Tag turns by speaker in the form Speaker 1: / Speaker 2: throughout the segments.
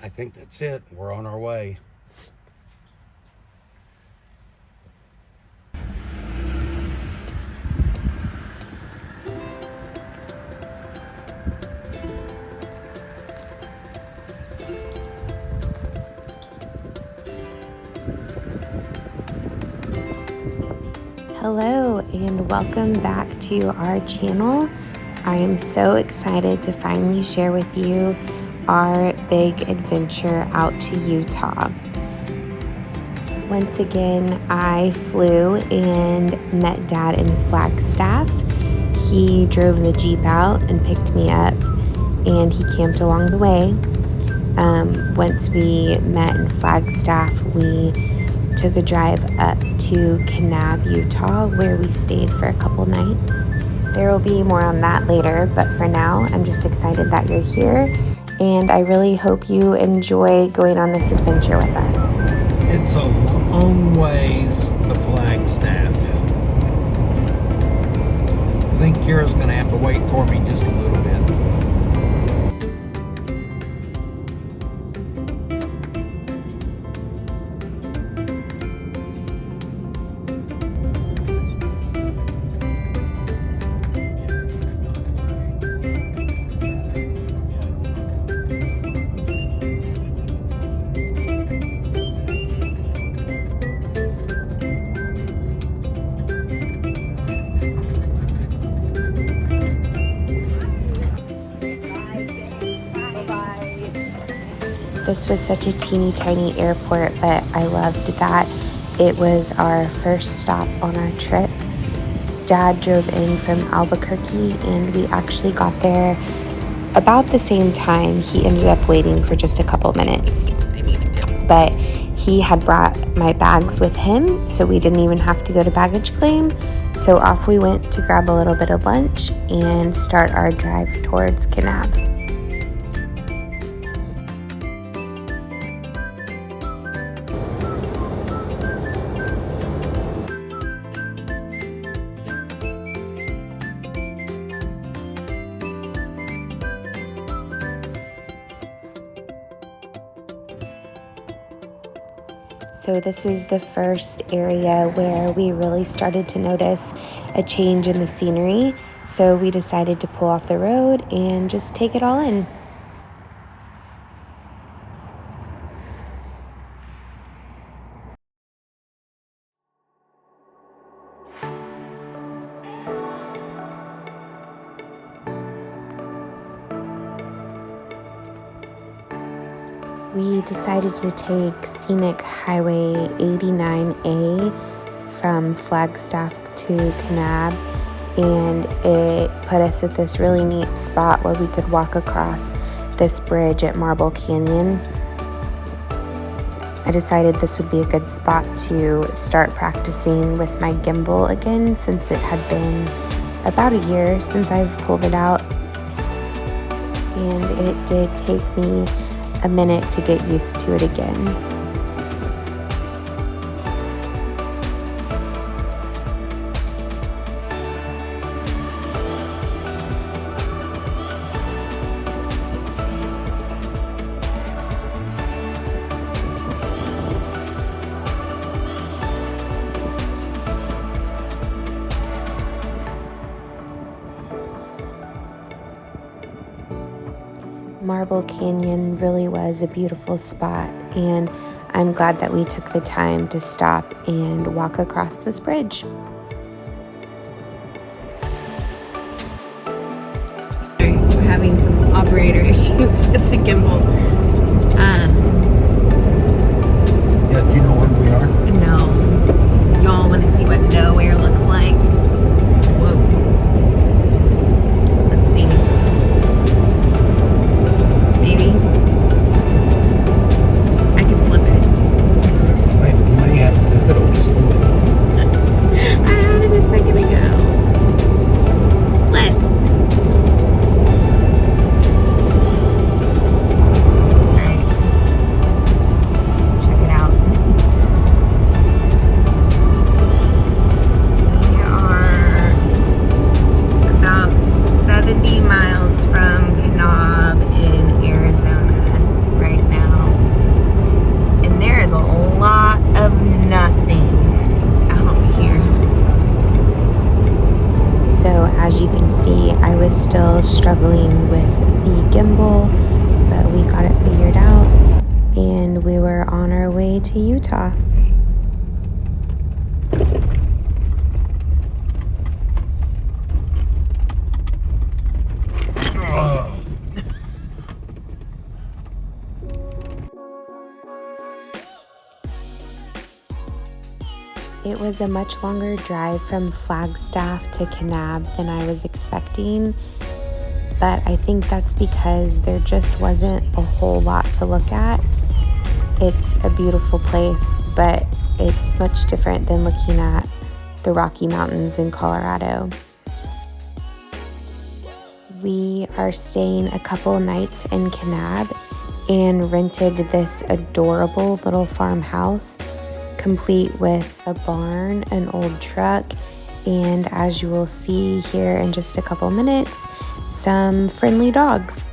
Speaker 1: I think that's it. We're on our way.
Speaker 2: Hello and welcome back to our channel. I am so excited to finally share with you our big adventure out to Utah. Once again, I flew and met Dad in Flagstaff. He drove the Jeep out and picked me up, and he camped along the way. Once we met in Flagstaff, we took a drive up to Kanab, Utah, where we stayed for a couple nights. There will be more on that later, but for now, I'm just excited that you're here, and I really hope you enjoy going on this adventure with us.
Speaker 1: It's a long ways to Flagstaff. I think Kira's going to have to wait for me just a little bit.
Speaker 2: This was such a teeny tiny airport, but I loved that it was our first stop on our trip. Dad drove in from Albuquerque and we actually got there about the same time. He ended up waiting for just a couple minutes, but he had brought my bags with him, so we didn't even have to go to baggage claim. So off we went to grab a little bit of lunch and start our drive towards Kanab. So this is the first area where we really started to notice a change in the scenery. So we decided to pull off the road and just take it all in. We decided to take Scenic Highway 89A from Flagstaff to Kanab, and it put us at this really neat spot where we could walk across this bridge at Marble Canyon. I decided this would be a good spot to start practicing with my gimbal again, since it had been about a year since I've pulled it out, and it did take me a minute to get used to it again. Marble Canyon really was a beautiful spot, and I'm glad that we took the time to stop and walk across this bridge.
Speaker 3: We're having some operator issues with the gimbal.
Speaker 1: Yeah, do you know where we are?
Speaker 3: No. Y'all want to see what nowhere looks like? Whoa. Let's see. Maybe. I can flip it.
Speaker 1: We may have to do it on school.
Speaker 3: I had it a second ago. Flip. Alright. Check it out.
Speaker 2: still struggling with the gimbal, but we got it figured out and we were on our way to Utah. It was a much longer drive from Flagstaff to Kanab than I was expecting, but I think that's because there just wasn't a whole lot to look at. It's a beautiful place, but it's much different than looking at the Rocky Mountains in Colorado. We are staying a couple nights in Kanab and rented this adorable little farmhouse, complete with a barn, an old truck, and as you will see here in just a couple minutes, some friendly dogs.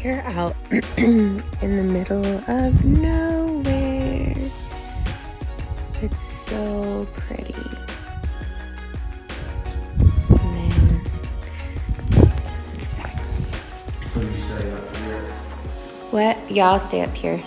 Speaker 2: We're out in the middle of nowhere. It's so pretty. What? Yeah, I'll stay up here.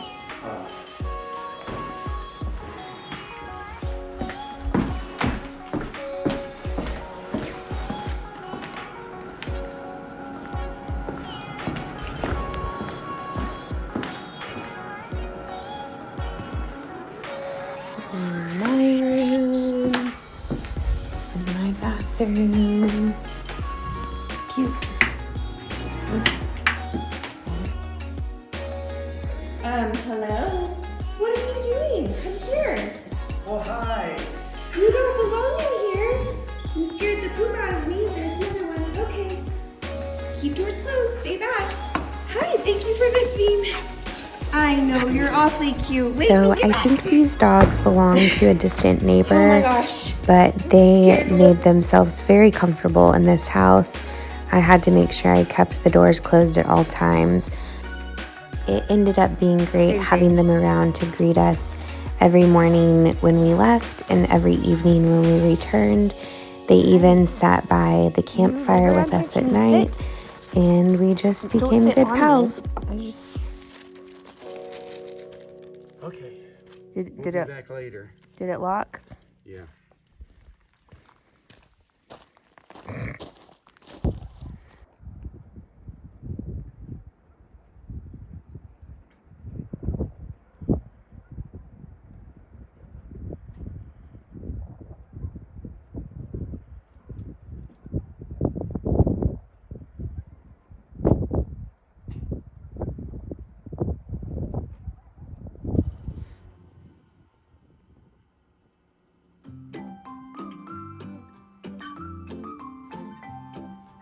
Speaker 2: My room and my bathroom. Cute. Oops. Hello? What are you doing? Come here.
Speaker 1: Oh, hi.
Speaker 2: You don't belong in here. You scared the poop out of me. There's another one. Okay. Keep doors closed. Stay back. Hi, thank you for visiting. I know, you're awfully cute. Wait, so I think these dogs belong to a distant neighbor. Oh my gosh. But they made themselves very comfortable in this house. I had to make sure I kept the doors closed at all times. It ended up being great having them around to greet us every morning when we left and every evening when we returned. They even sat by the campfire with us at night, and we just became good pals.
Speaker 1: Okay.
Speaker 4: Did
Speaker 1: We'll
Speaker 4: it
Speaker 1: be back later.
Speaker 4: Did it lock?
Speaker 1: Yeah.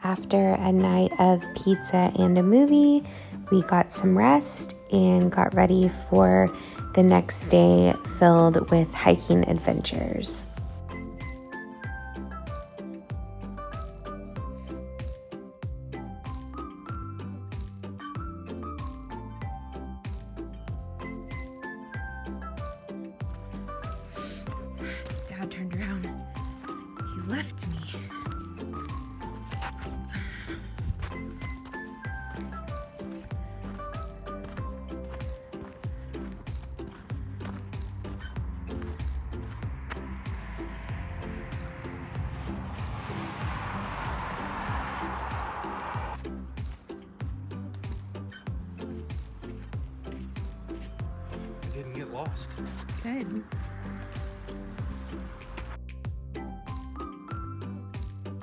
Speaker 2: After a night of pizza and a movie, we got some rest and got ready for the next day filled with hiking adventures.
Speaker 4: Dad turned around. He left me.
Speaker 1: I didn't get lost.
Speaker 4: Good.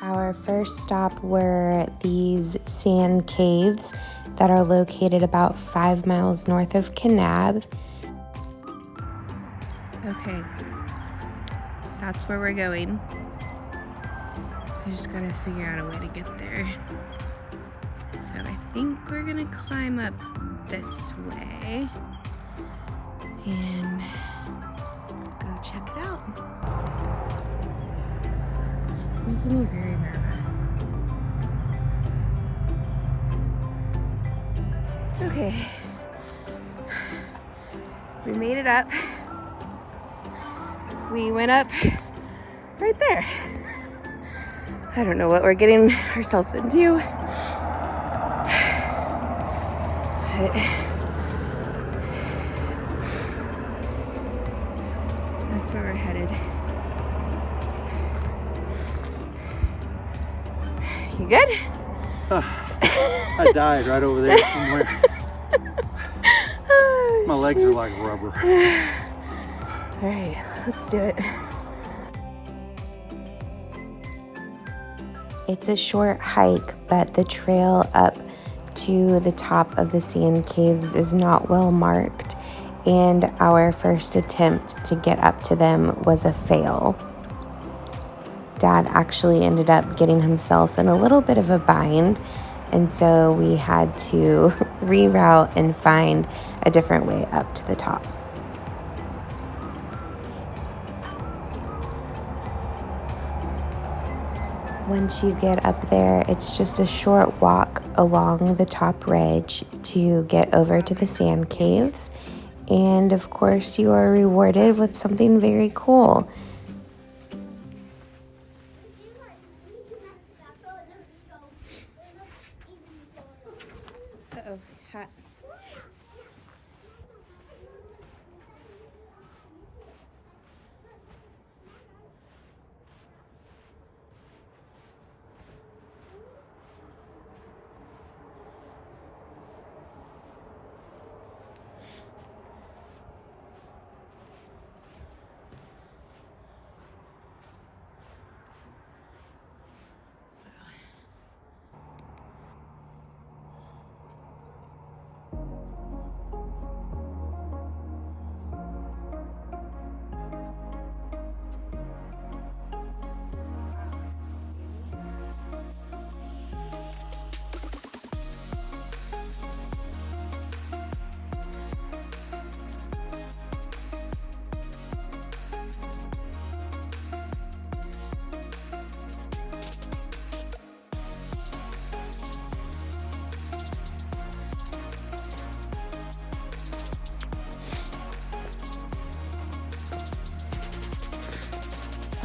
Speaker 2: Our first stop were these sand caves that are located about 5 miles north of Kanab.
Speaker 4: Okay. That's where we're going. I just gotta figure out a way to get there. So I think we're gonna climb up this way and go check it out. He's making me very nervous. Okay. We made it up. We went up right there. I don't know what we're getting ourselves into. But that's where we're headed. You good?
Speaker 5: I died right over there somewhere. My legs are like rubber.
Speaker 4: All right, let's do it.
Speaker 2: It's a short hike, but the trail up to the top of the sand caves is not well marked, and our first attempt to get up to them was a fail. Dad actually ended up getting himself in a little bit of a bind, and so we had to reroute and find a different way up to the top. Once you get up there, it's just a short walk along the top ridge to get over to the sand caves. And of course, you are rewarded with something very cool.
Speaker 4: Uh-oh, hot.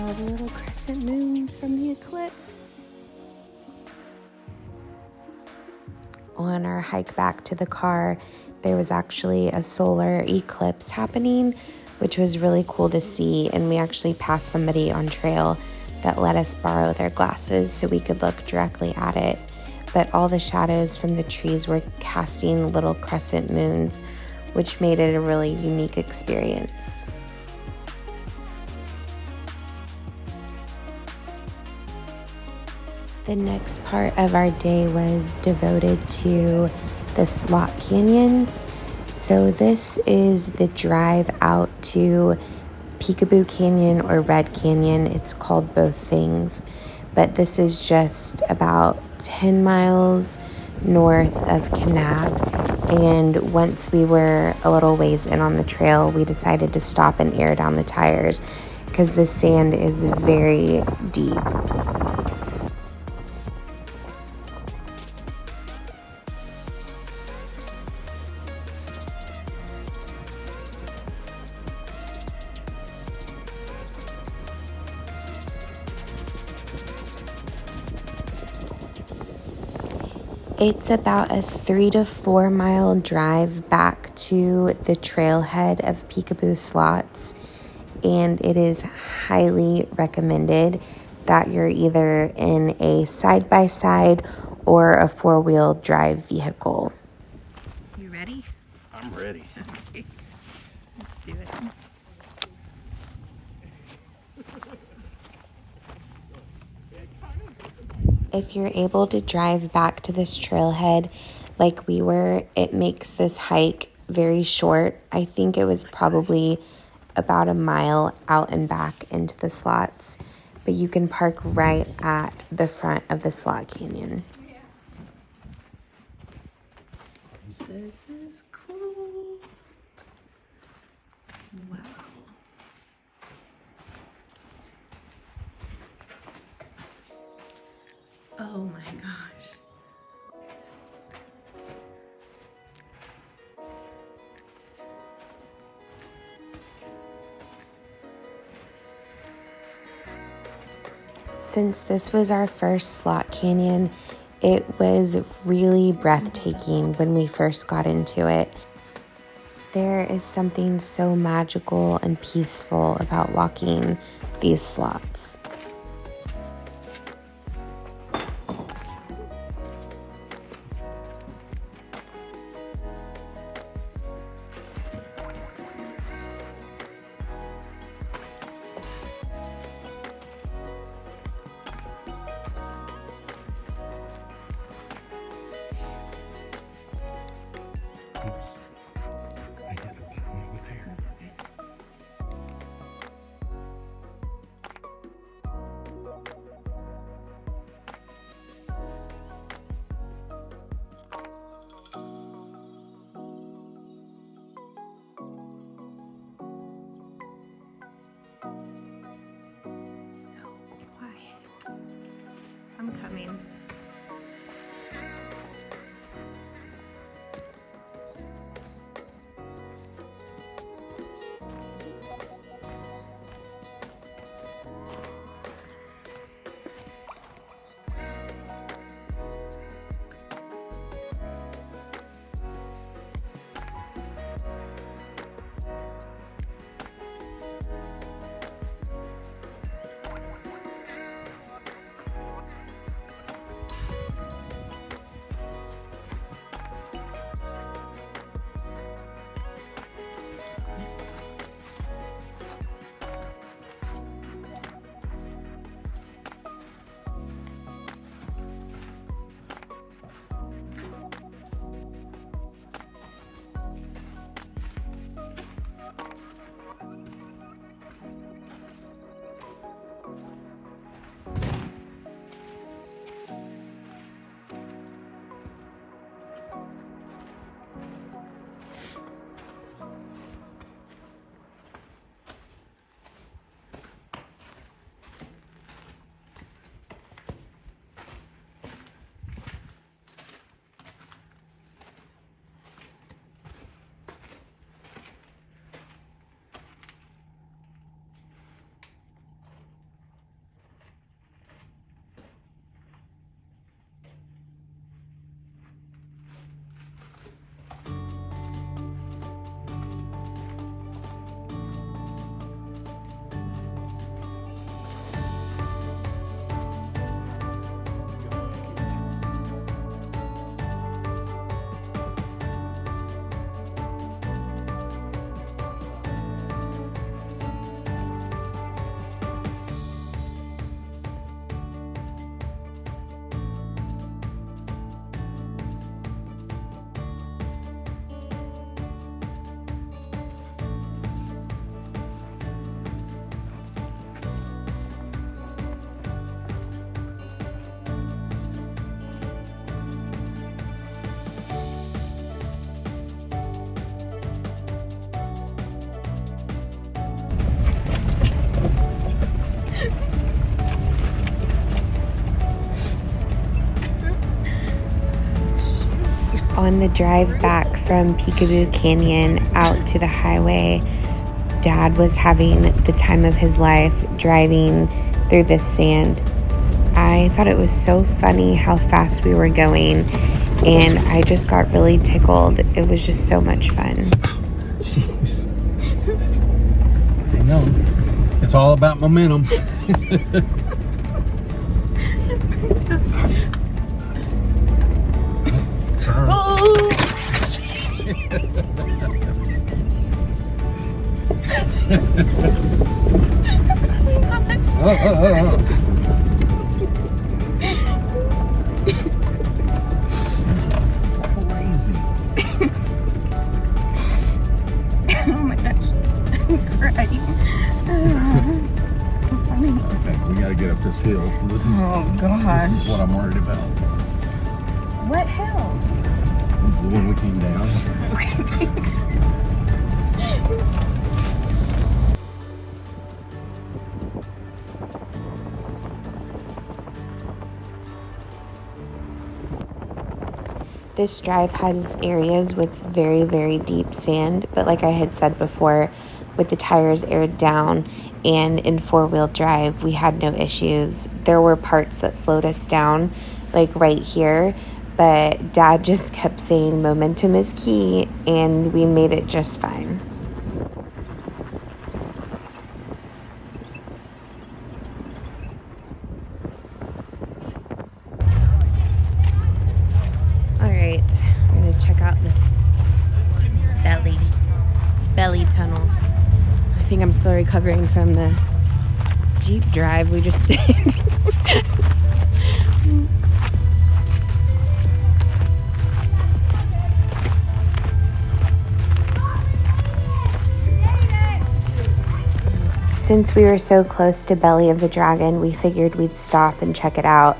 Speaker 4: All the little crescent moons from the eclipse.
Speaker 2: On our hike back to the car, there was actually a solar eclipse happening, which was really cool to see. And we actually passed somebody on trail that let us borrow their glasses so we could look directly at it. But all the shadows from the trees were casting little crescent moons, which made it a really unique experience. The next part of our day was devoted to the slot canyons. So this is the drive out to Peekaboo Canyon or Red Canyon. It's called both things, but this is just about 10 miles north of Kanab. And once we were a little ways in on the trail, we decided to stop and air down the tires because the sand is very deep. It's about a 3 to 4 mile drive back to the trailhead of Peekaboo Slots, and it is highly recommended that you're either in a side-by-side or a four-wheel drive vehicle.
Speaker 4: You ready?
Speaker 5: I'm ready.
Speaker 4: Okay. Let's do it.
Speaker 2: If you're able to drive back to this trailhead like we were, it makes this hike very short. I think it was probably about a mile out and back into the slots, but you can park right at the front of the slot canyon.
Speaker 4: This is cool. Wow. Oh my gosh.
Speaker 2: Since this was our first slot canyon, it was really breathtaking when we first got into it. There is something so magical and peaceful about walking these slots.
Speaker 1: I hit a button over there.
Speaker 4: So quiet. I'm coming.
Speaker 2: On the drive back from Peekaboo Canyon out to the highway, Dad was having the time of his life driving through this sand. I thought it was so funny how fast we were going, and I just got really tickled. It was just so much fun.
Speaker 1: Jeez. I know. It's all about momentum. Crazy.
Speaker 4: Oh my gosh. I'm crying. So funny.
Speaker 1: Okay, we gotta get up this hill. This is what I'm worried about.
Speaker 4: What hill?
Speaker 1: The one we came down.
Speaker 4: Okay, thanks.
Speaker 2: This drive has areas with very, very deep sand, but like I had said before, with the tires aired down, and in four-wheel drive we had no issues. There were parts that slowed us down, like right here, but Dad just kept saying momentum is key, and we made it just fine. All right, we're gonna check out this belly tunnel. I think I'm still recovering from the Jeep drive we just did. Since we were so close to Belly of the Dragon, we figured we'd stop and check it out.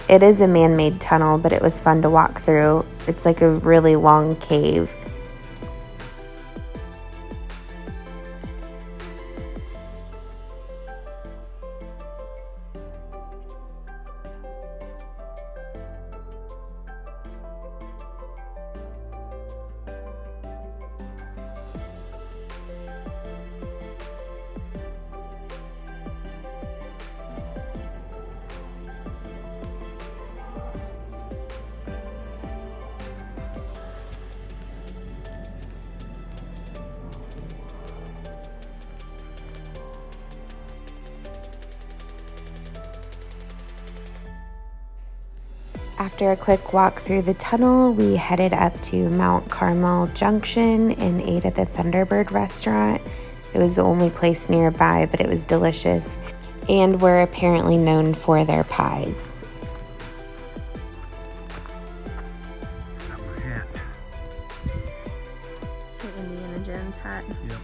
Speaker 2: It is a man-made tunnel, but it was fun to walk through. It's like a really long cave. After a quick walk through the tunnel, we headed up to Mount Carmel Junction and ate at the Thunderbird restaurant. It was the only place nearby, but it was delicious, and we're apparently known for their pies.
Speaker 5: Got my hat.
Speaker 4: The Indiana Jones hat.
Speaker 5: Yep.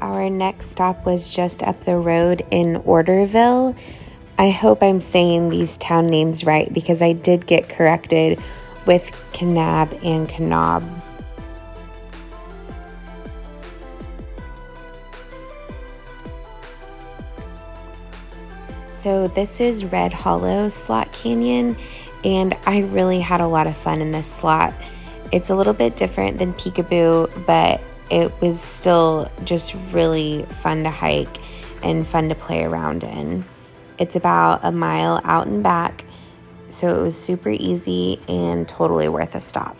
Speaker 2: Our next stop was just up the road in Orderville. I hope I'm saying these town names right because I did get corrected with Kanab and Kanab. So this is Red Hollow Slot Canyon, and I really had a lot of fun in this slot. It's a little bit different than Peekaboo, but it was still just really fun to hike and fun to play around in. It's about a mile out and back, so it was super easy and totally worth a stop.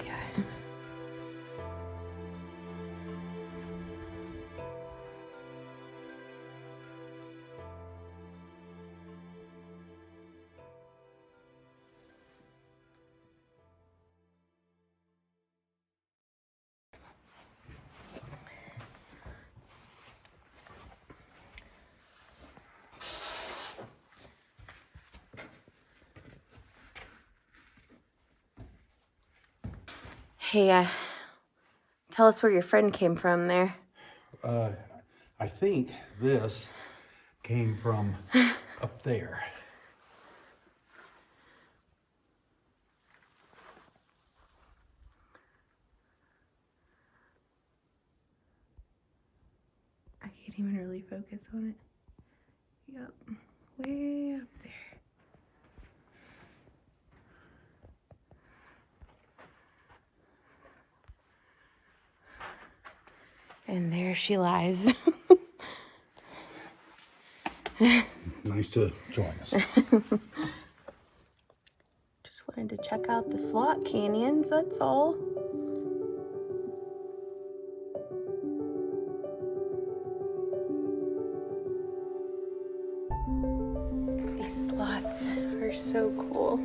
Speaker 2: Hey, tell us where your friend came from there.
Speaker 5: I think this came from up there.
Speaker 4: I can't even really focus on it. Yep, way up there.
Speaker 2: And there she lies.
Speaker 5: Nice to join us.
Speaker 2: Just wanted to check out the slot canyons, that's all. These slots are so cool.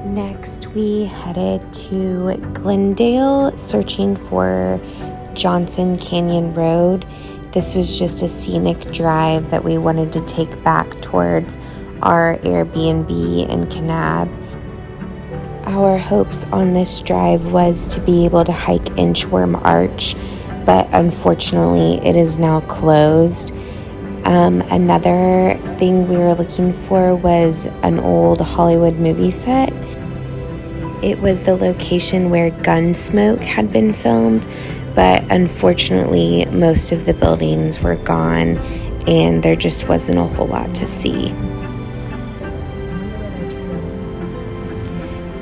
Speaker 2: Next, we headed to Glendale, searching for Johnson Canyon Road. This was just a scenic drive that we wanted to take back towards our Airbnb in Kanab. Our hopes on this drive was to be able to hike Inchworm Arch, but unfortunately it is now closed. Another thing we were looking for was an old Hollywood movie set. It was the location where Gunsmoke had been filmed, but unfortunately most of the buildings were gone and there just wasn't a whole lot to see.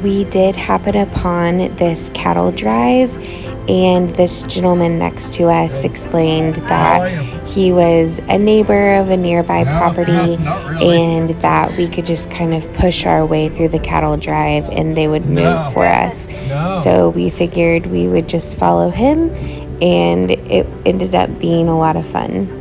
Speaker 2: We did happen upon this cattle drive, and this gentleman next to us explained that he was a neighbor of a nearby property and that we could just kind of push our way through the cattle drive and they would move for us. So we figured we would just follow him, and it ended up being a lot of fun.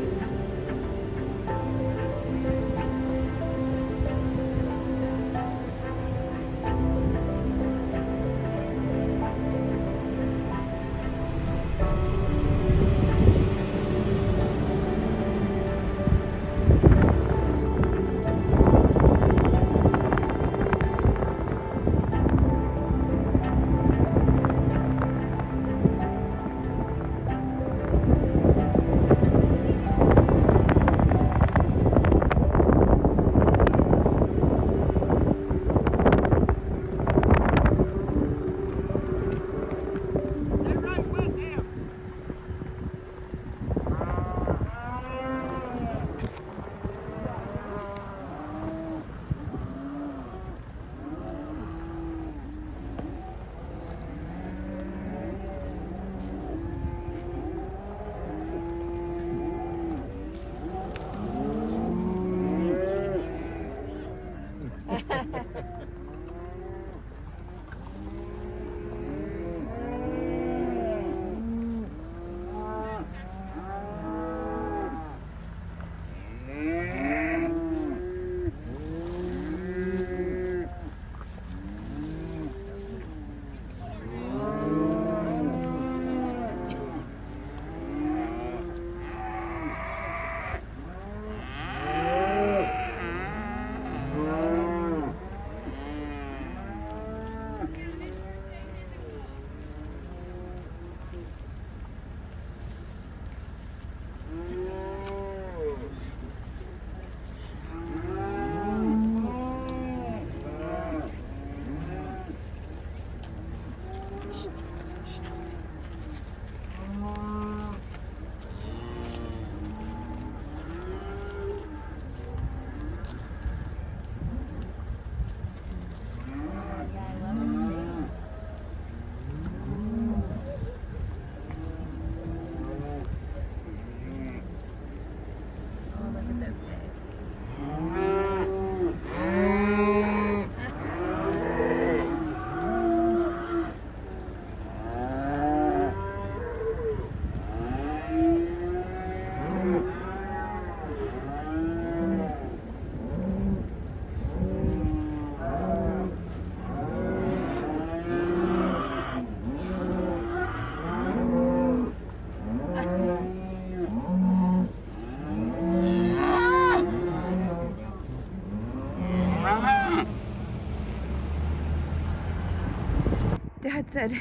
Speaker 4: Dad said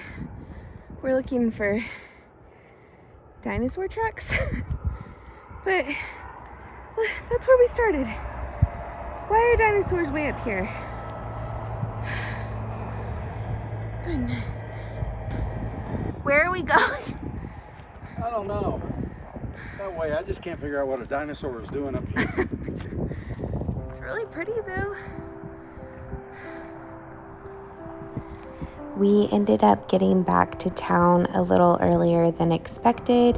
Speaker 4: we're looking for dinosaur tracks, but that's where we started. Why are dinosaurs way up here? Goodness. Where are we going?
Speaker 5: I don't know. That way, I just can't figure out what a dinosaur is doing up here.
Speaker 4: It's really pretty though.
Speaker 2: We ended up getting back to town a little earlier than expected,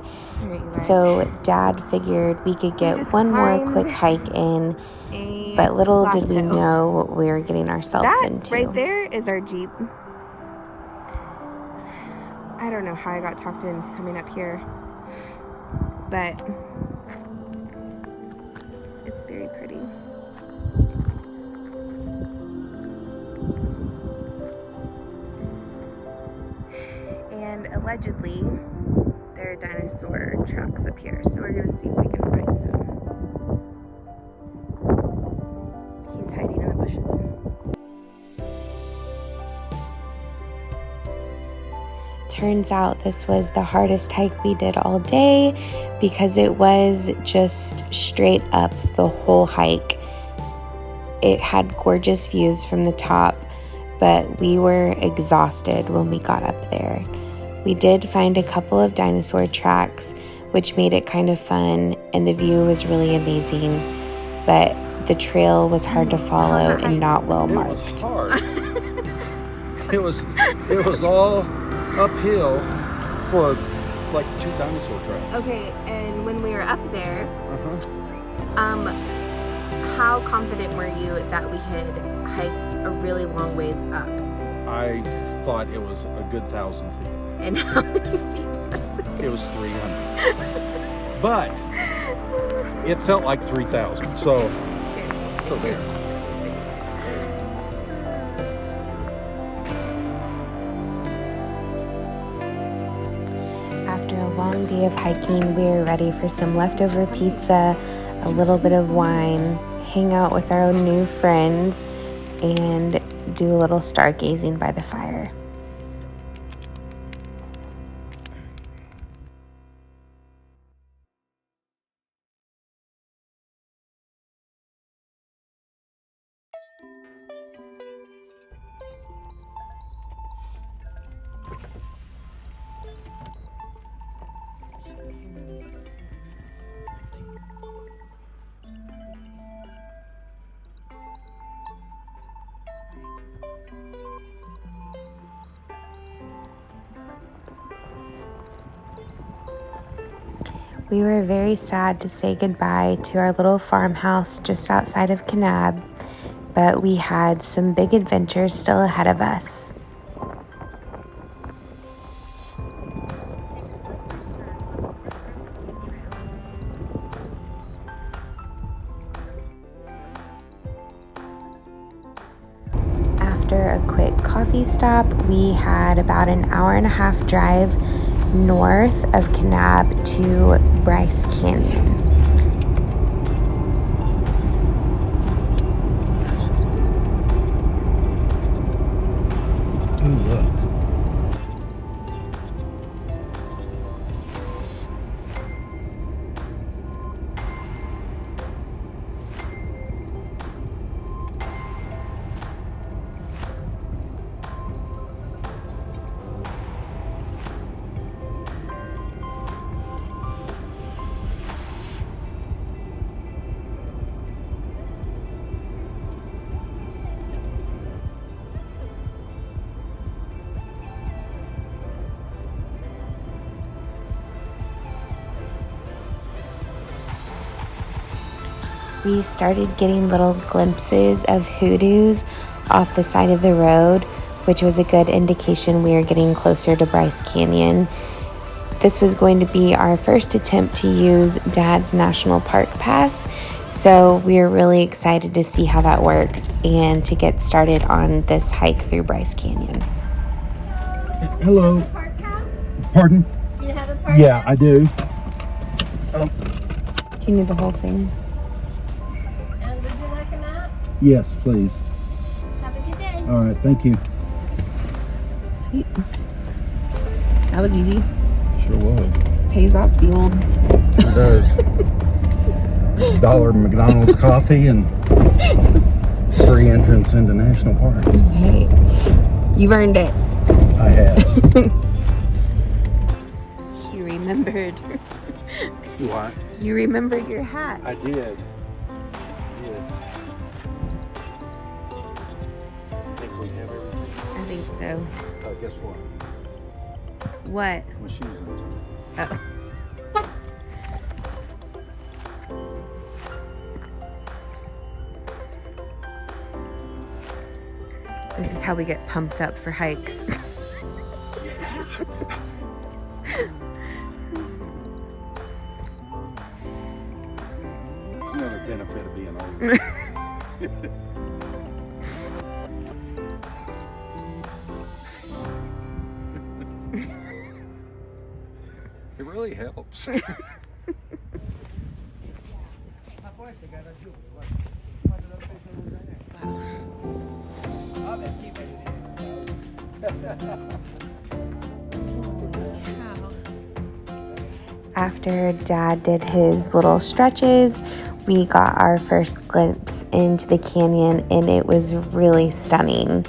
Speaker 2: so Dad figured we could get one more quick hike in, but little did we know what we were getting ourselves into.
Speaker 4: Right there is our Jeep. I don't know how I got talked into coming up here, but it's very pretty. And allegedly, there are dinosaur tracks up here, so we're gonna see if we can find some. He's hiding in the bushes.
Speaker 2: turns out this was the hardest hike we did all day because it was just straight up the whole hike. It had gorgeous views from the top, but we were exhausted when we got up there. We did find a couple of dinosaur tracks, which made it kind of fun, and the view was really amazing, but the trail was hard to follow and not well marked.
Speaker 5: It was hard. it was all uphill for like 2 dinosaur tracks.
Speaker 3: Okay, and when we were up there,
Speaker 5: Uh-huh.
Speaker 3: how confident were you that we had hiked a really long ways up?
Speaker 5: I thought it was a good 1,000 feet.
Speaker 3: And how many feet was it?
Speaker 5: It was 300. But it felt like 3,000. So there.
Speaker 2: After a long day of hiking, we were ready for some leftover pizza, a little bit of wine, hang out with our new friends, and do a little stargazing by the fire. We were very sad to say goodbye to our little farmhouse just outside of Kanab, but we had some big adventures still ahead of us. After a quick coffee stop, we had about an hour-and-a-half drive north of Kanab to Bryce Canyon.
Speaker 5: Ooh, look.
Speaker 2: We started getting little glimpses of hoodoos off the side of the road, which was a good indication we were getting closer to Bryce Canyon. This was going to be our first attempt to use Dad's National Park Pass, so we were really excited to see how that worked and to get started on this hike through Bryce Canyon.
Speaker 5: Hello.
Speaker 3: Park pass?
Speaker 5: Pardon?
Speaker 3: Do you have a park
Speaker 5: Yeah,
Speaker 3: pass?
Speaker 5: I do.
Speaker 2: Do you need the whole thing?
Speaker 3: And would you like a map?
Speaker 5: Yes, please.
Speaker 3: Have a good day.
Speaker 5: All right, thank you.
Speaker 4: Sweet. That was easy.
Speaker 5: Sure was.
Speaker 4: Pays off the old.
Speaker 5: It does. $1 McDonald's coffee and free entrance into National Park.
Speaker 4: Hey, you've earned it.
Speaker 5: I have.
Speaker 4: You remembered.
Speaker 5: What?
Speaker 4: You remembered your hat.
Speaker 5: I did. Think we have everything?
Speaker 4: I think so.
Speaker 5: Guess what?
Speaker 4: What?
Speaker 5: My shoes on.
Speaker 4: Oh. This is how we get pumped up for hikes.
Speaker 5: It's another benefit of being old. It really helps.
Speaker 2: After Dad did his little stretches, we got our first glimpse into the canyon, and it was really stunning.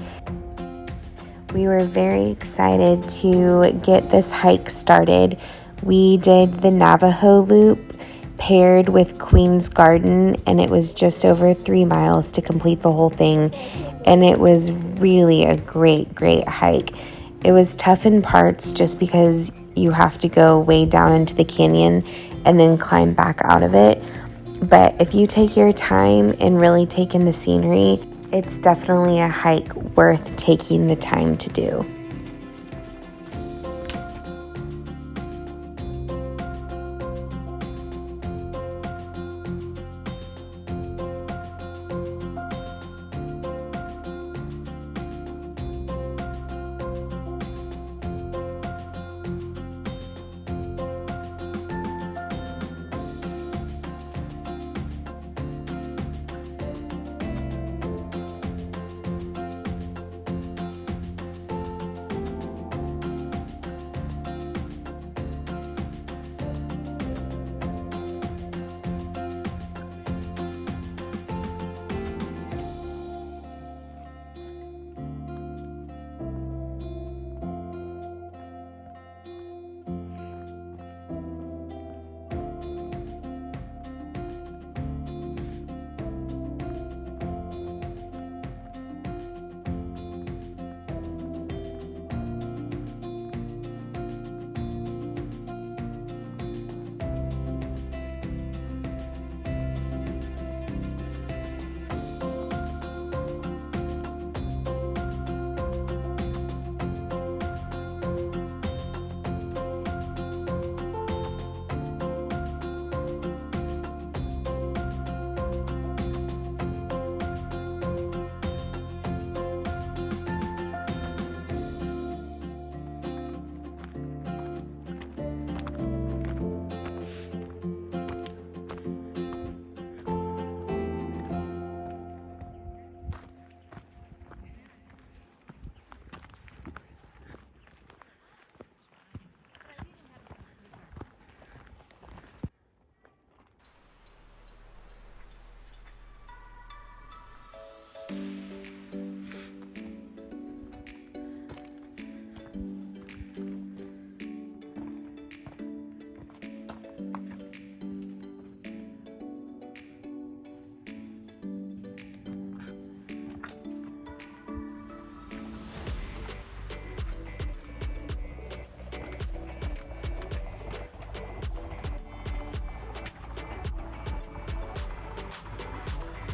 Speaker 2: We were very excited to get this hike started. We did the Navajo Loop paired with Queen's Garden, and it was just over 3 miles to complete the whole thing, and it was really a great hike. It was tough in parts just because you have to go way down into the canyon and then climb back out of it. But if you take your time and really take in the scenery, it's definitely a hike worth taking the time to do.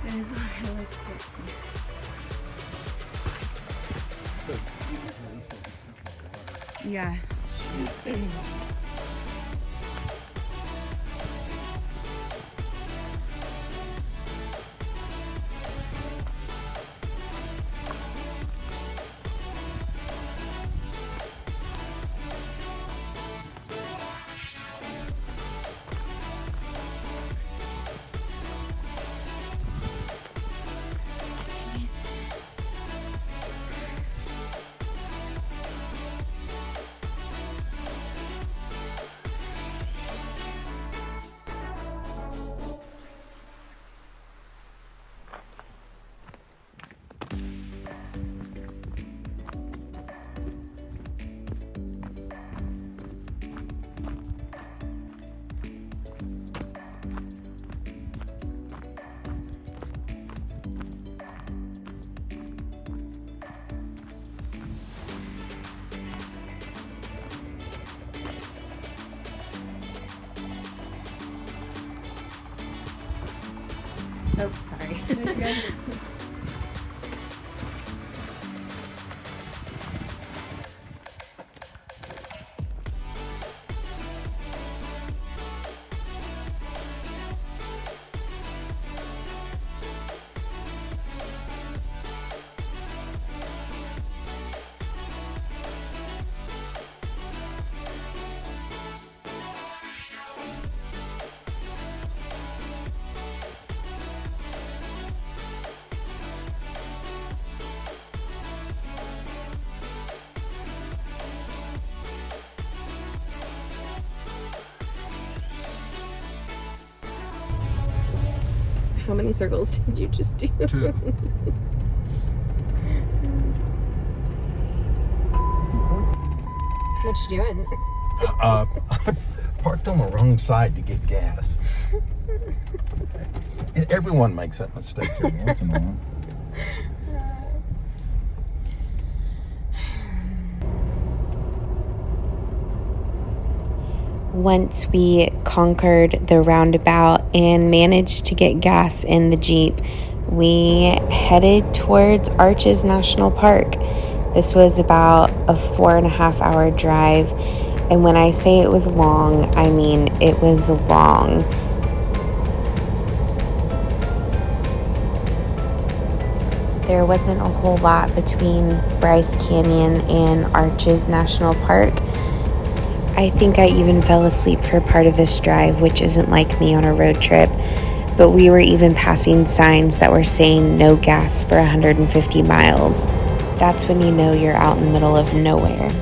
Speaker 4: That is what it looks like. Yeah.
Speaker 3: Oh, sorry. How many circles did you just do?
Speaker 5: 2.
Speaker 3: What you doing?
Speaker 5: I parked on the wrong side to get gas. Everyone makes that mistake every once in a while.
Speaker 2: Once we conquered the roundabout and managed to get gas in the Jeep, we headed towards Arches National Park. This was about a 4.5 hour drive, and when I say it was long, I mean it was long. There wasn't a whole lot between Bryce Canyon and Arches National Park. I think I even fell asleep for part of this drive, which isn't like me on a road trip, but we were even passing signs that were saying no gas for 150 miles. That's when you know you're out in the middle of nowhere.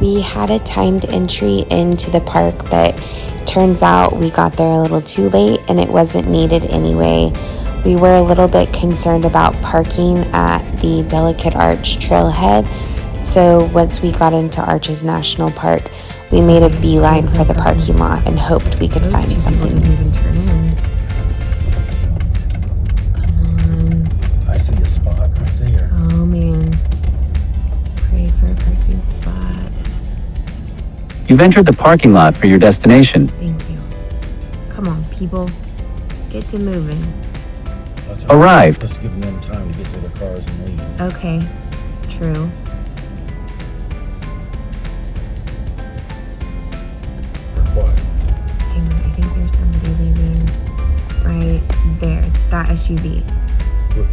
Speaker 2: We had a timed entry into the park, but turns out we got there a little too late and it wasn't needed anyway. We were a little bit concerned about parking at the Delicate Arch trailhead, so once we got into Arches National Park, we made a beeline for the parking lot and hoped we could find something.
Speaker 3: Didn't even turn in. Come on.
Speaker 5: I see a spot right there.
Speaker 3: Oh man. Pray for a parking spot.
Speaker 6: You've entered the parking lot for your destination.
Speaker 3: Thank you. Come on, people. Get to moving.
Speaker 5: That's
Speaker 6: Arrived.
Speaker 5: Let's give them time to get to their cars and leave.
Speaker 3: Okay. True.
Speaker 5: What?
Speaker 3: Hang on, I think there's somebody leaving right there. That SUV.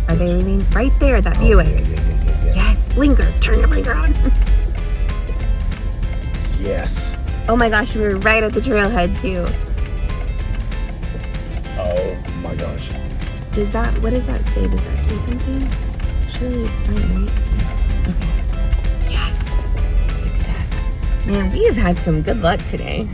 Speaker 3: Are they leaving? Right there, that Buick.
Speaker 5: Yeah.
Speaker 3: Yes, blinker. Turn your blinker on.
Speaker 5: Yes.
Speaker 3: Oh my gosh, we were right at the trailhead too.
Speaker 5: Oh my gosh.
Speaker 3: What does that say? Does that say something? Surely it's fine, right? Okay. Yes. Success. Man, we have had some good luck today.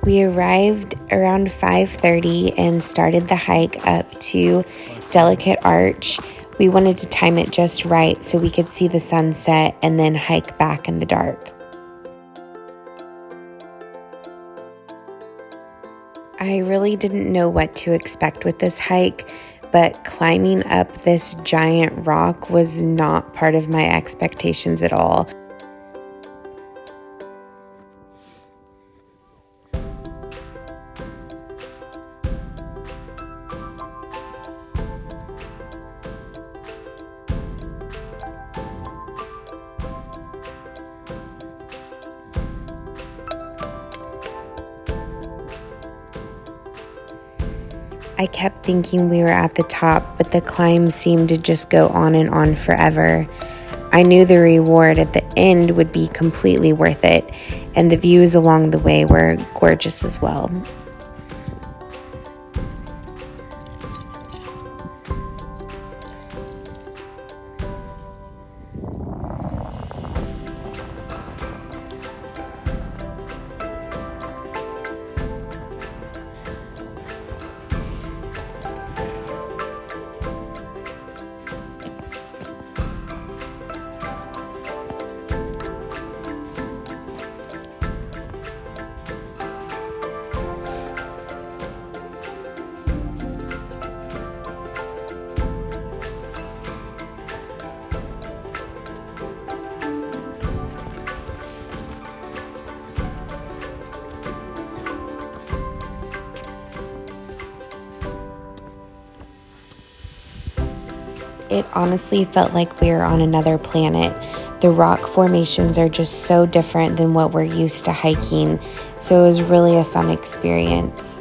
Speaker 2: We arrived around 5:30 and started the hike up to Delicate Arch. We wanted to time it just right so we could see the sunset and then hike back in the dark. I really didn't know what to expect with this hike, but climbing up this giant rock was not part of my expectations at all. I kept thinking we were at the top, but the climb seemed to just go on and on forever. I knew the reward at the end would be completely worth it, and the views along the way were gorgeous as well. It honestly felt like we were on another planet. The rock formations are just so different than what we're used to hiking, so it was really a fun experience.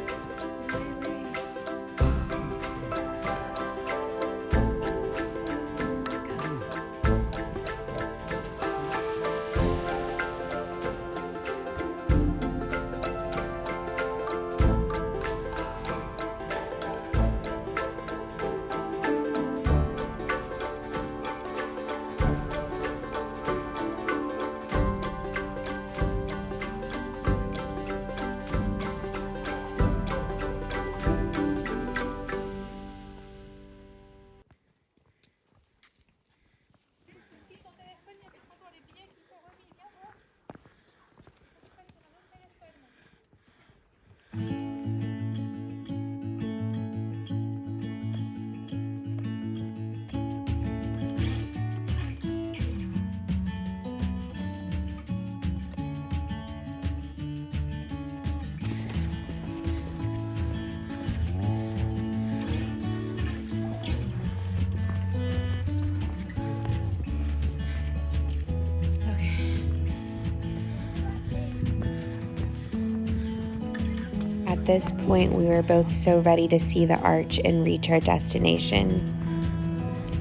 Speaker 2: At this point, we were both so ready to see the arch and reach our destination.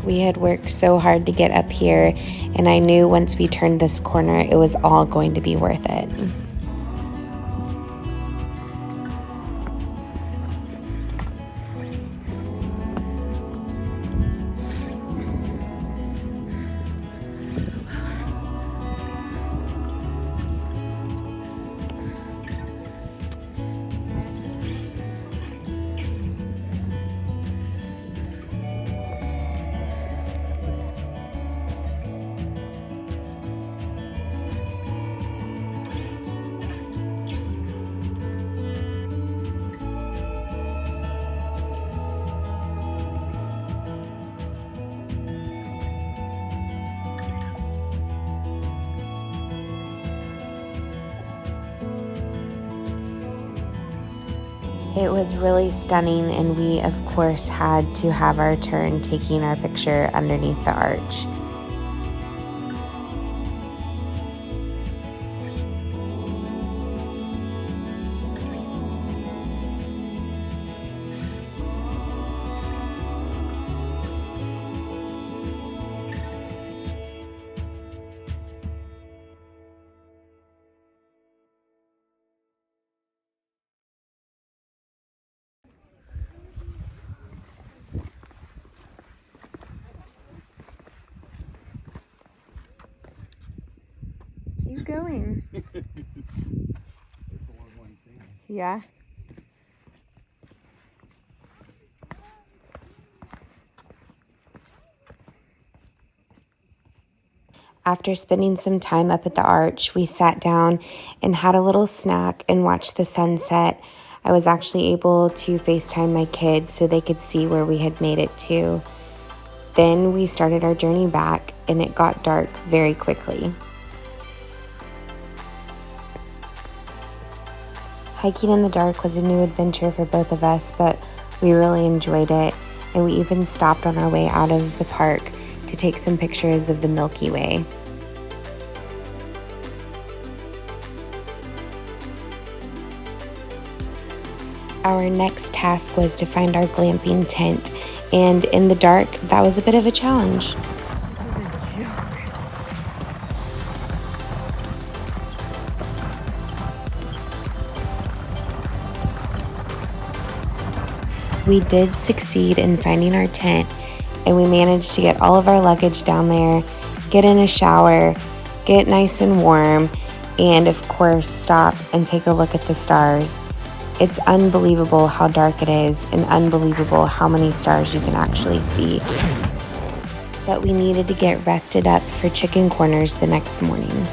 Speaker 2: We had worked so hard to get up here, and I knew once we turned this corner, it was all going to be worth it. It was really stunning, and we, of course, had to have our turn taking our picture underneath the arch.
Speaker 4: Keep going. Yeah.
Speaker 2: After spending some time up at the arch, we sat down and had a little snack and watched the sunset. I was actually able to FaceTime my kids so they could see where we had made it to. Then we started our journey back, and it got dark very quickly. Hiking in the dark was a new adventure for both of us, but we really enjoyed it, and we even stopped on our way out of the park to take some pictures of the Milky Way. Our next task was to find our glamping tent, and in the dark, that was a bit of a challenge.
Speaker 3: This is a joke.
Speaker 2: We did succeed in finding our tent, and we managed to get all of our luggage down there, get in a shower, get nice and warm, and of course stop and take a look at the stars. It's unbelievable how dark it is, and unbelievable how many stars you can actually see. But we needed to get rested up for chicken corners the next morning.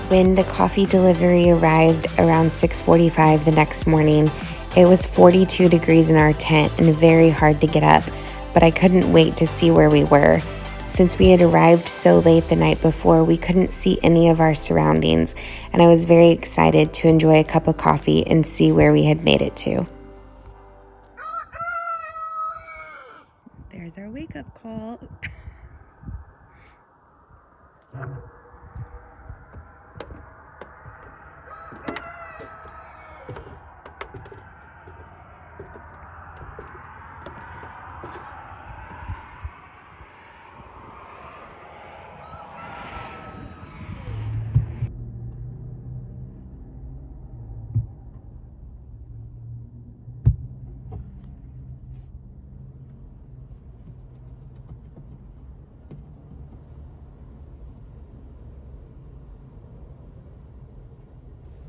Speaker 2: When the coffee delivery arrived around 6:45 the next morning, it was 42 degrees in our tent and very hard to get up, but I couldn't wait to see where we were. Since we had arrived so late the night before, we couldn't see any of our surroundings, and I was very excited to enjoy a cup of coffee and see where we had made it to.
Speaker 4: There's our wake-up call.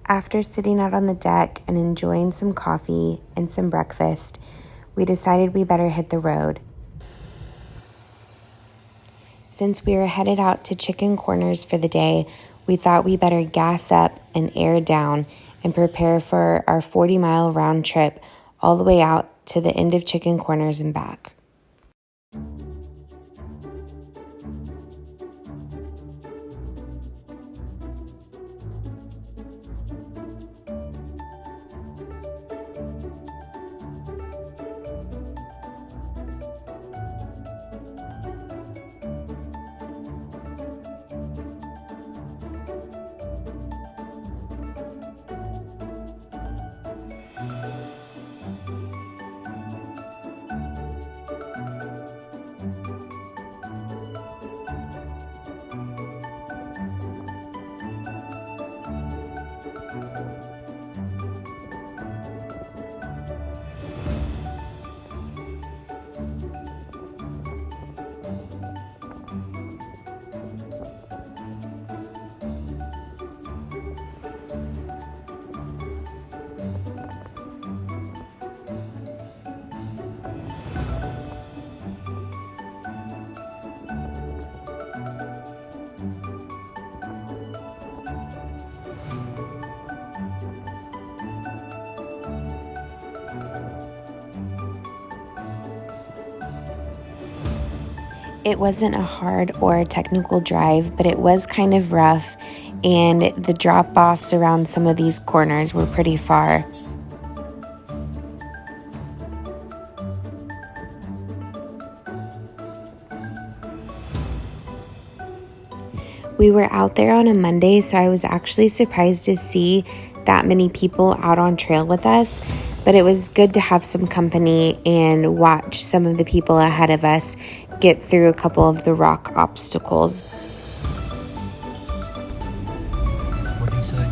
Speaker 2: After sitting out on the deck and enjoying some coffee and some breakfast, we decided we better hit the road. Since we were headed out to Chicken Corners for the day, we thought we better gas up and air down and prepare for our 40-mile round trip all the way out to the end of Chicken Corners and back. It wasn't a hard or a technical drive, but it was kind of rough, and the drop-offs around some of these corners were pretty far. We were out there on a Monday, so I was actually surprised to see that many people out on trail with us, but it was good to have some company and watch some of the people ahead of us get through a couple of the rock obstacles.
Speaker 1: What did he say?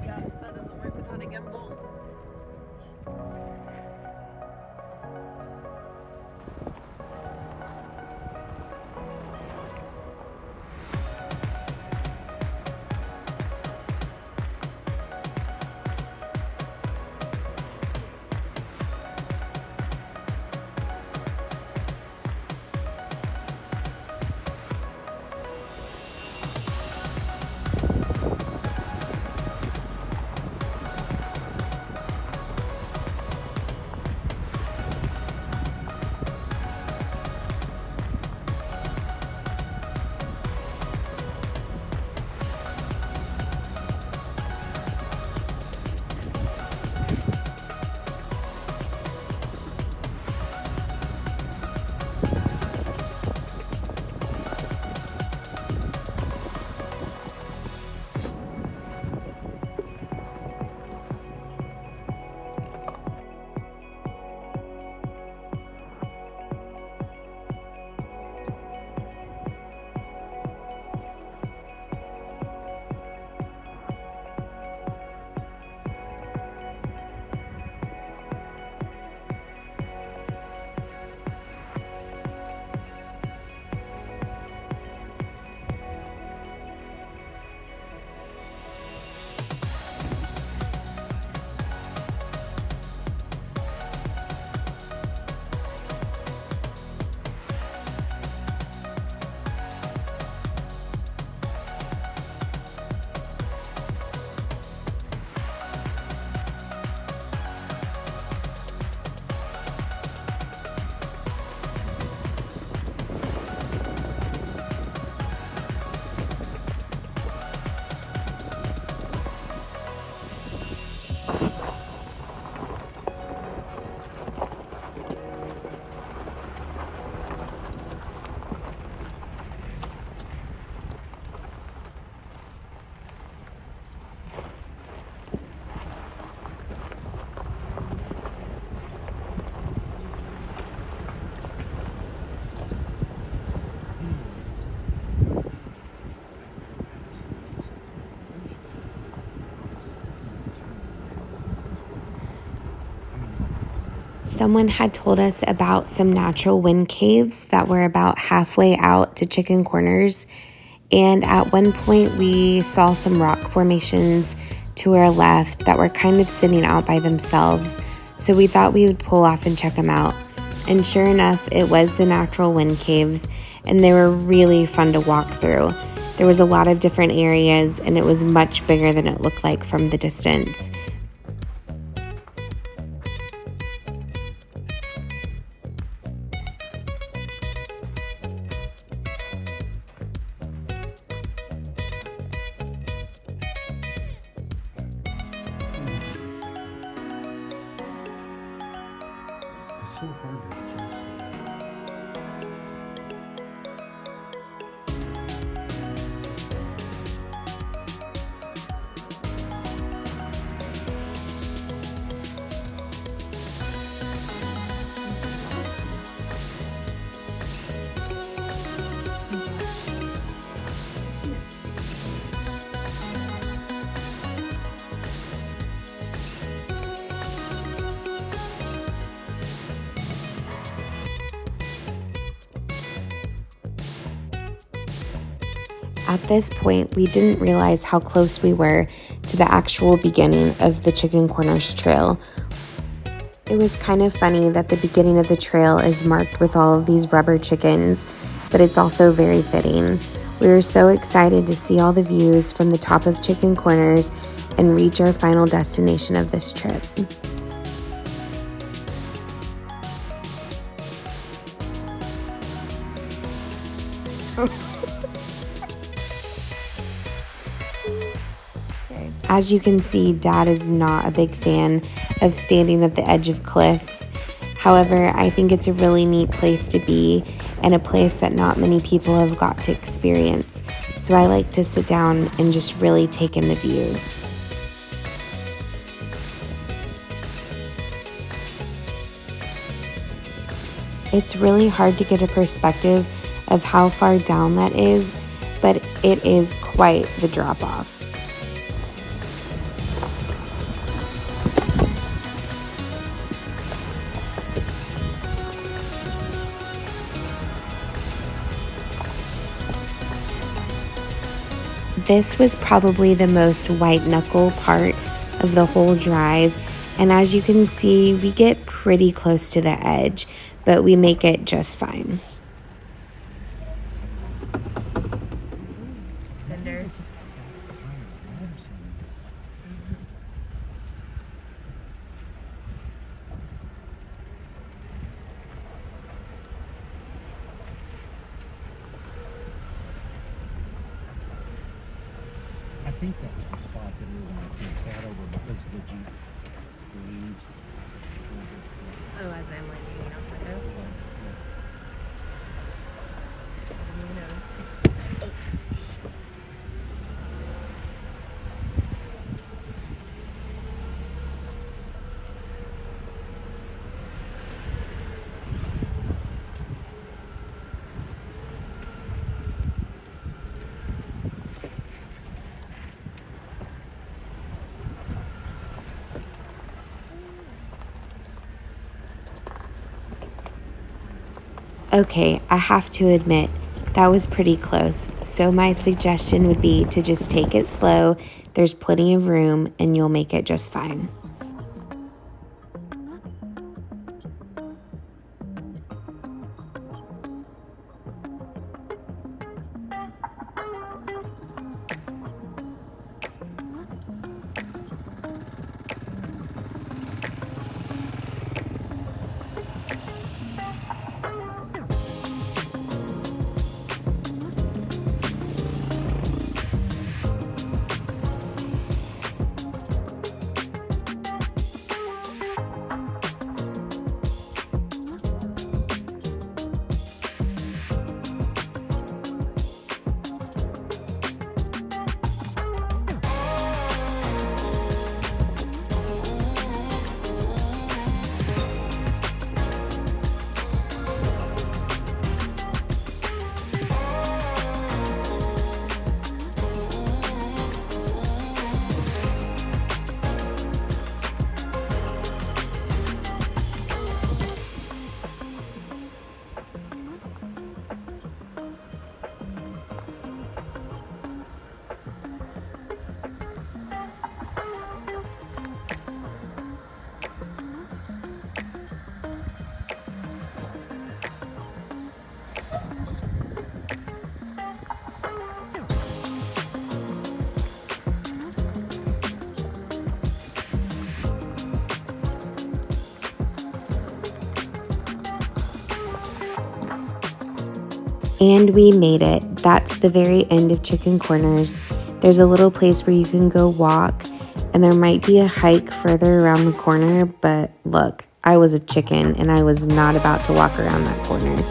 Speaker 3: Yeah, that doesn't work without a gimbal.
Speaker 2: Someone had told us about some natural wind caves that were about halfway out to Chicken Corners. And at one point, we saw some rock formations to our left that were kind of sitting out by themselves. So we thought we would pull off and check them out. And sure enough, it was the natural wind caves, and they were really fun to walk through. There was a lot of different areas, and it was much bigger than it looked like from the distance.
Speaker 5: It's so hard to adjust.
Speaker 2: At this point, we didn't realize how close we were to the actual beginning of the Chicken Corners Trail. It was kind of funny that the beginning of the trail is marked with all of these rubber chickens, but it's also very fitting. We were so excited to see all the views from the top of Chicken Corners and reach our final destination of this trip. As you can see, Dad is not a big fan of standing at the edge of cliffs. However, I think it's a really neat place to be and a place that not many people have got to experience. So I like to sit down and just really take in the views. It's really hard to get a perspective of how far down that is, but it is quite the drop-off. This was probably the most white-knuckle part of the whole drive, and as you can see, we get pretty close to the edge, but we make it just fine.
Speaker 5: I think that was the spot that we were going to fix that over because the Jeep leaves.
Speaker 3: Oh, as I'm like hanging out the window. Who knows?
Speaker 2: Okay, I have to admit, that was pretty close, so my suggestion would be to just take it slow. There's plenty of room, and you'll make it just fine. And we made it. That's the very end of Chicken Corners. There's a little place where you can go walk, and there might be a hike further around the corner, but look, I was a chicken and I was not about to walk around that corner.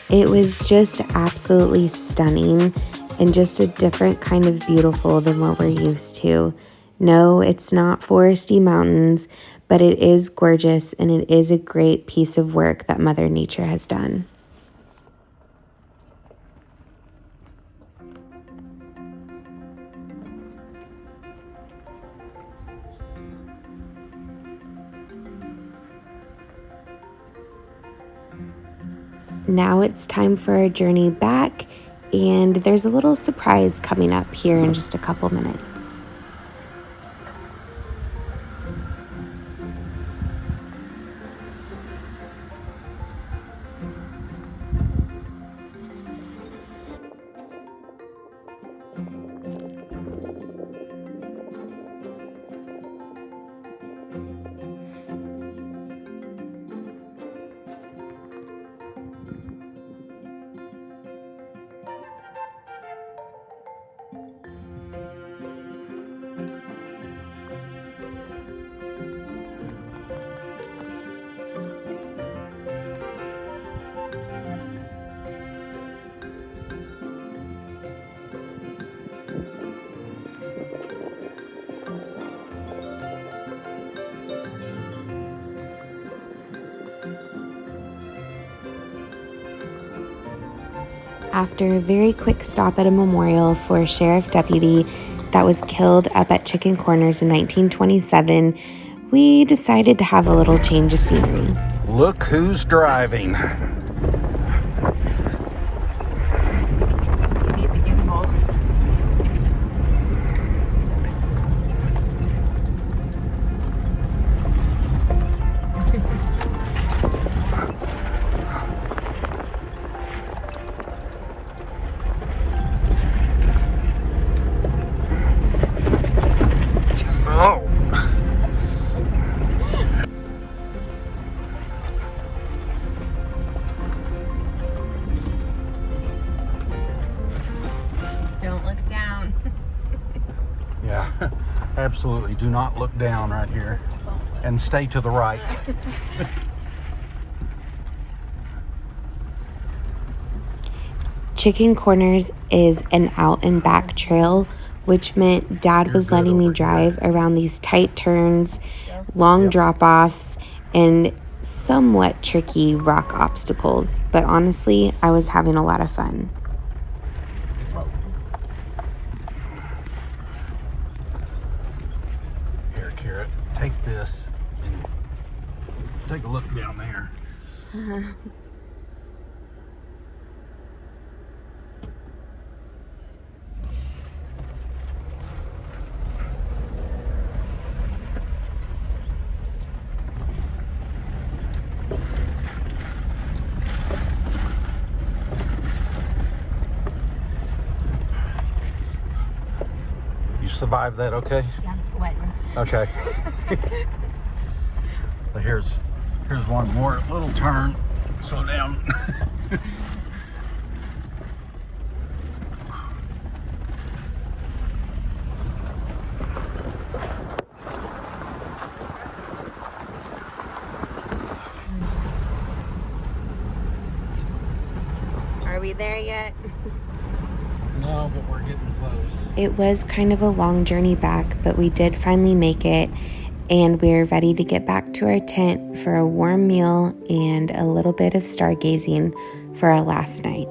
Speaker 2: It was just absolutely stunning and just a different kind of beautiful than what we're used to. No, it's not foresty mountains, but it is gorgeous and it is a great piece of work that Mother Nature has done. Now it's time for our journey back, and there's a little surprise coming up here in just a couple minutes. After a very quick stop at a memorial for a sheriff deputy that was killed up at Chicken Corners in 1927, we decided to have a little change of scenery.
Speaker 1: Look who's driving.
Speaker 3: You need the gimbal.
Speaker 1: Oh.
Speaker 3: Don't look down.
Speaker 1: Yeah, absolutely. Do not look down right here and stay to the right.
Speaker 2: Chicken Corners is an out and back trail, which meant Dad was letting me drive around these tight turns, long drop-offs, and somewhat tricky rock obstacles. But honestly, I was having a lot of fun.
Speaker 1: Here, Carrot, take this and take a look down there. You survived that, okay?
Speaker 3: Yeah, I'm sweating.
Speaker 1: Okay. So here's one more little turn. Slow down.
Speaker 3: Are we there yet?
Speaker 1: No, but we're getting close.
Speaker 2: It was kind of a long journey back, but we did finally make it, and we're ready to get back to our tent for a warm meal and a little bit of stargazing for our last night.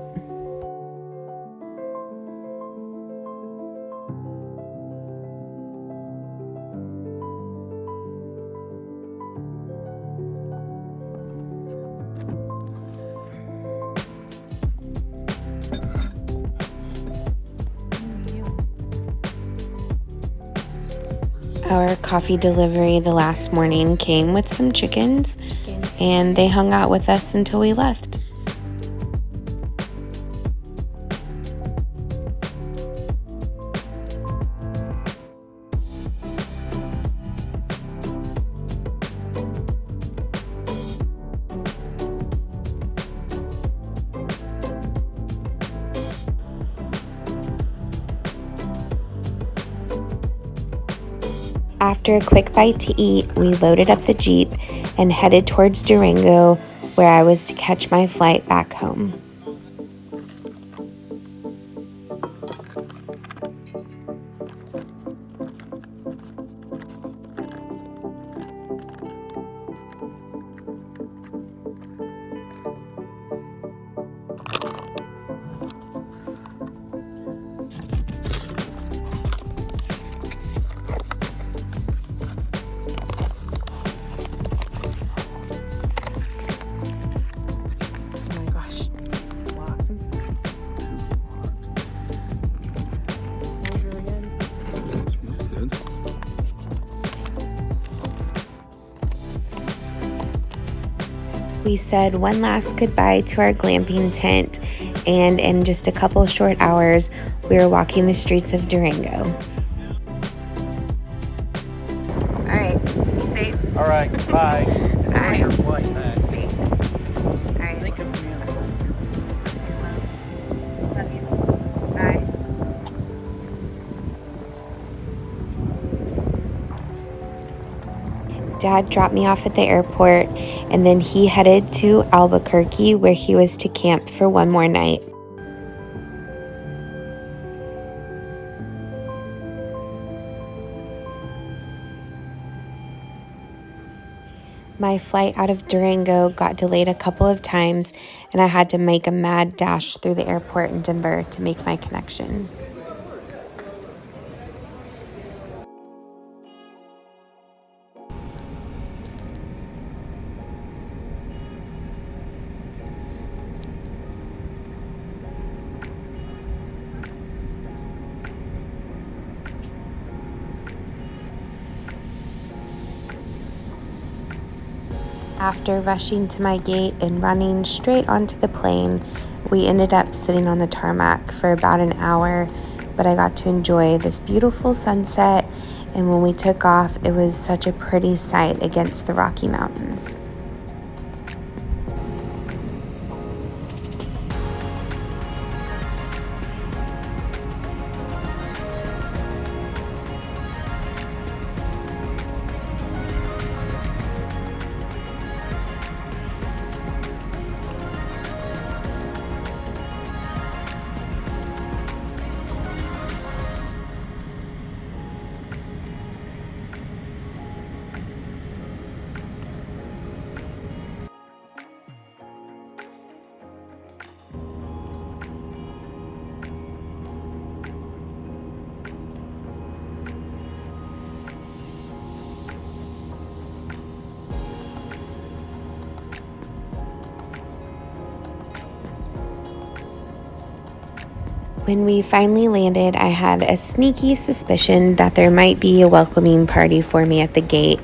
Speaker 2: Our coffee delivery the last morning came with some chickens, and they hung out with us until we left. After a quick bite to eat, we loaded up the Jeep and headed towards Durango, where I was to catch my flight back home. We said one last goodbye to our glamping tent, and in just a couple short hours, we were walking the streets of Durango.
Speaker 3: All right, be safe.
Speaker 1: All right, bye. Enjoy
Speaker 3: Bye.
Speaker 1: your flight back.
Speaker 3: Thanks. All right.
Speaker 1: Think of me.
Speaker 3: Love you. Bye.
Speaker 2: Dad dropped me off at the airport, and then he headed to Albuquerque, where he was to camp for one more night. My flight out of Durango got delayed a couple of times, and I had to make a mad dash through the airport in Denver to make my connection. After rushing to my gate and running straight onto the plane, we ended up sitting on the tarmac for about an hour, but I got to enjoy this beautiful sunset, and when we took off, it was such a pretty sight against the Rocky Mountains. When we finally landed, I had a sneaky suspicion that there might be a welcoming party for me at the gate,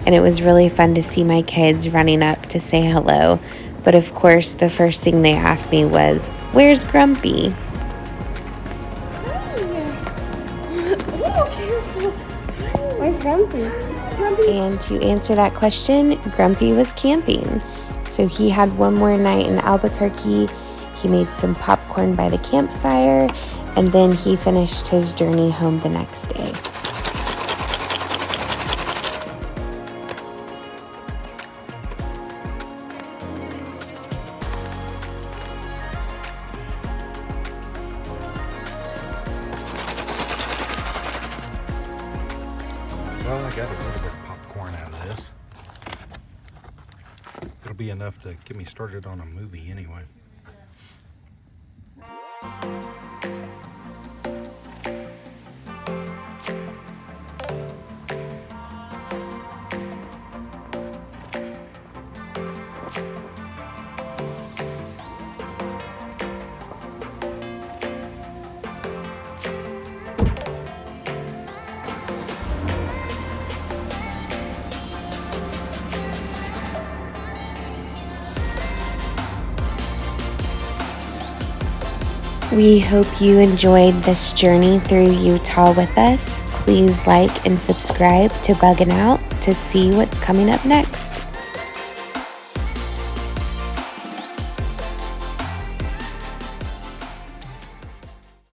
Speaker 2: and it was really fun to see my kids running up to say hello. But of course, the first thing they asked me was, "Where's Grumpy?"
Speaker 7: Where's Grumpy?
Speaker 2: And to answer that question, Grumpy was camping. So he had one more night in Albuquerque. He made some popcorn by the campfire, and then he finished his journey home the next day.
Speaker 1: Well, I got a little bit of popcorn out of this. It'll be enough to get me started on a movie anyway.
Speaker 2: We hope you enjoyed this journey through Utah with us. Please like and subscribe to Buggin' Out to see what's coming up next.